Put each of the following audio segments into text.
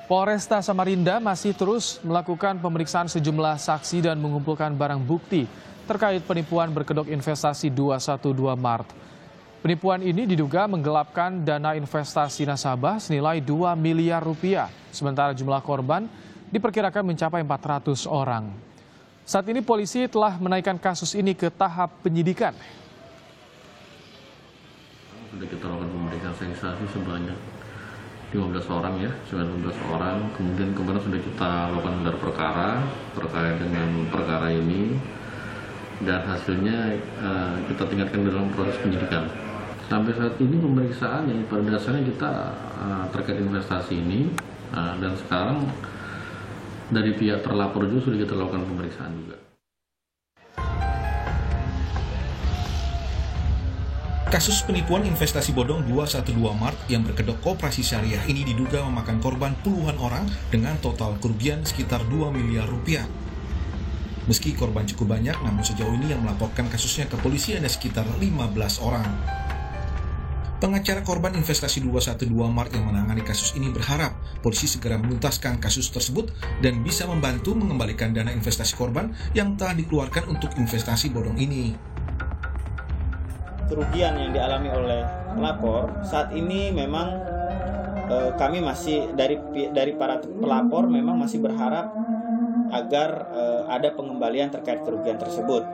Polresta Samarinda masih terus melakukan pemeriksaan sejumlah saksi dan mengumpulkan barang bukti terkait penipuan berkedok investasi 212 Maret. Penipuan ini diduga menggelapkan dana investasi nasabah senilai 2 miliar rupiah, sementara jumlah korban diperkirakan mencapai 400 orang. Saat ini polisi telah menaikkan kasus ini ke tahap penyidikan. Sudah kita lakukan pemeriksaan saksi sebanyak 15 orang ya, 15 orang. Kemudian kemarin sudah kita lakukan gelar perkara terkait dengan perkara ini dan hasilnya kita tingkatkan dalam proses penyidikan. Sampai saat ini pemeriksaan yang pada dasarnya kita terkait investasi ini dan sekarang dari pihak terlapor juga sudah kita lakukan pemeriksaan juga. Kasus penipuan investasi bodong 212 Maret yang berkedok koperasi syariah ini diduga memakan korban puluhan orang dengan total kerugian sekitar 2 miliar rupiah. Meski korban cukup banyak, namun sejauh ini yang melaporkan kasusnya ke polisi ada sekitar 15 orang. Pengacara korban investasi 212 Maret yang menangani kasus ini berharap polisi segera menuntaskan kasus tersebut dan bisa membantu mengembalikan dana investasi korban yang telah dikeluarkan untuk investasi bodong ini. Kerugian yang dialami oleh pelapor saat ini memang kami masih dari para pelapor memang masih berharap agar ada pengembalian terkait kerugian tersebut.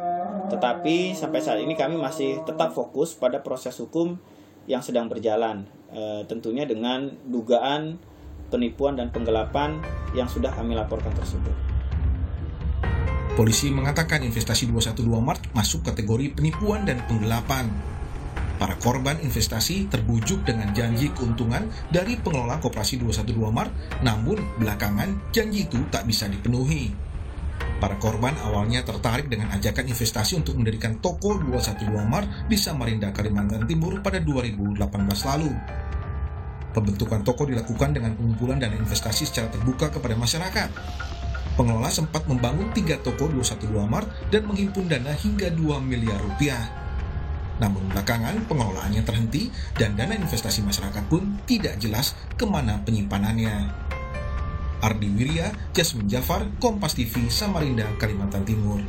Tetapi sampai saat ini kami masih tetap fokus pada proses hukum yang sedang berjalan, tentunya dengan dugaan penipuan dan penggelapan yang sudah kami laporkan tersebut. Polisi mengatakan investasi 212 Maret masuk kategori penipuan dan penggelapan. Para korban investasi terbujuk dengan janji keuntungan dari pengelola koperasi 212 Maret, namun belakangan janji itu tak bisa dipenuhi. Para korban awalnya tertarik dengan ajakan investasi untuk mendirikan toko 212 Maret di Samarinda, Kalimantan Timur pada 2018 lalu. Pembentukan toko dilakukan dengan pengumpulan dana investasi secara terbuka kepada masyarakat. Pengelola sempat membangun 3 toko 212 Maret dan menghimpun dana hingga 2 miliar rupiah. Namun belakangan pengelolaannya terhenti dan dana investasi masyarakat pun tidak jelas kemana penyimpanannya. Ardi Wirya, Jasmine Jafar, Kompas TV, Samarinda, Kalimantan Timur.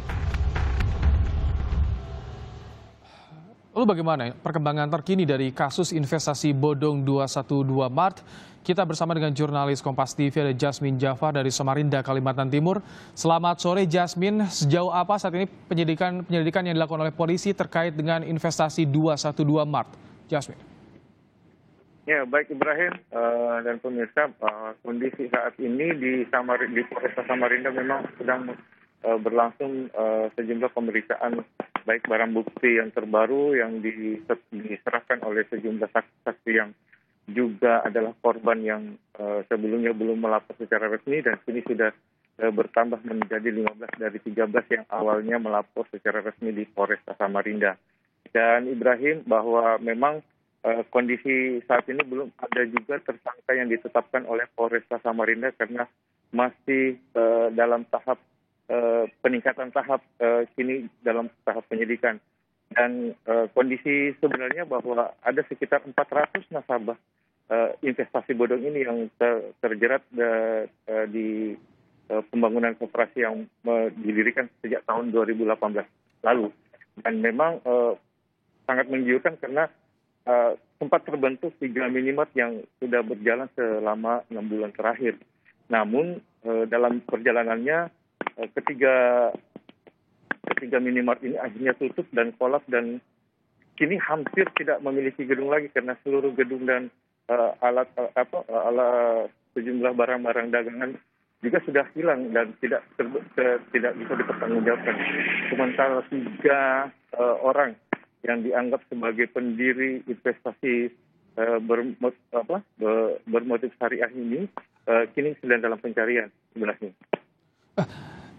Lalu bagaimana perkembangan terkini dari kasus investasi bodong 212 Maret? Kita bersama dengan jurnalis Kompas TV ada Jasmine Jafar dari Samarinda, Kalimantan Timur. Selamat sore Jasmine, sejauh apa saat ini penyelidikan yang dilakukan oleh polisi terkait dengan investasi 212 Maret? Jasmine. Ya, baik Ibrahim dan pemirsa, kondisi saat ini di Polresta Samarinda memang sedang berlangsung sejumlah pemeriksaan baik barang bukti yang terbaru yang diserahkan oleh sejumlah saksi yang juga adalah korban yang sebelumnya belum melapor secara resmi dan kini sudah bertambah menjadi 15 dari 13 yang awalnya melapor secara resmi di Polresta Samarinda. Dan Ibrahim, bahwa memang kondisi saat ini belum ada juga tersangka yang ditetapkan oleh Polresta Samarinda karena masih dalam tahap peningkatan tahap kini dalam tahap penyidikan. Dan kondisi sebenarnya bahwa ada sekitar 400 nasabah investasi bodong ini yang terjerat di pembangunan koperasi yang didirikan sejak tahun 2018 lalu. Dan memang sangat menggiurkan karena sempat terbentuk 3 minimart yang sudah berjalan selama 6 bulan terakhir. Namun dalam perjalanannya ketiga minimart ini akhirnya tutup dan kolaps dan kini hampir tidak memiliki gedung lagi karena seluruh gedung dan alat sejumlah barang-barang dagangan juga sudah hilang dan tidak bisa dipertanggungjawabkan. Sementara 3 orang yang dianggap sebagai pendiri investasi bermotif syariah ini kini sedang dalam pencarian sebenarnya.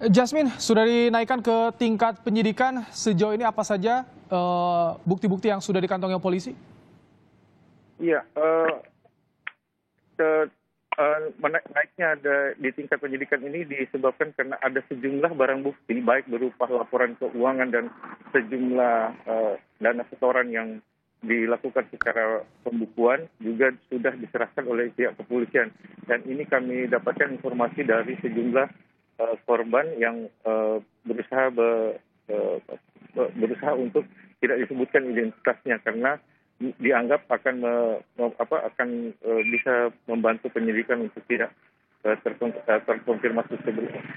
Jasmine, sudah dinaikkan ke tingkat penyidikan. Sejauh ini apa saja bukti-bukti yang sudah dikantongi polisi? Iya, naiknya di tingkat penyidikan ini disebabkan karena ada sejumlah barang bukti baik berupa laporan keuangan dan sejumlah dana setoran yang dilakukan secara pembukuan juga sudah diserahkan oleh pihak kepolisian. Dan ini kami dapatkan informasi dari sejumlah korban yang berusaha untuk tidak disebutkan identitasnya karena dianggap akan bisa membantu penyelidikan untuk tidak terkonfirmasi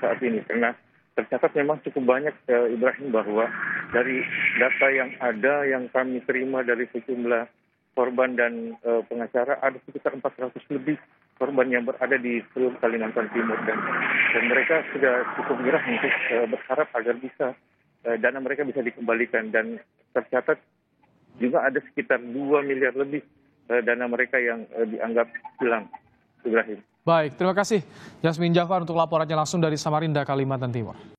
saat ini, karena tercatat memang cukup banyak Ibrahim, bahwa dari data yang ada yang kami terima dari sejumlah korban dan pengacara, ada sekitar 400 lebih korban yang berada di seluruh Kalimantan Timur, dan mereka sudah cukup gerah untuk berharap agar bisa dana mereka bisa dikembalikan, dan tercatat juga ada sekitar 2 miliar lebih dana mereka yang dianggap hilang, Ibrahim. Baik, terima kasih Yasmin Jafar untuk laporannya langsung dari Samarinda, Kalimantan Timur.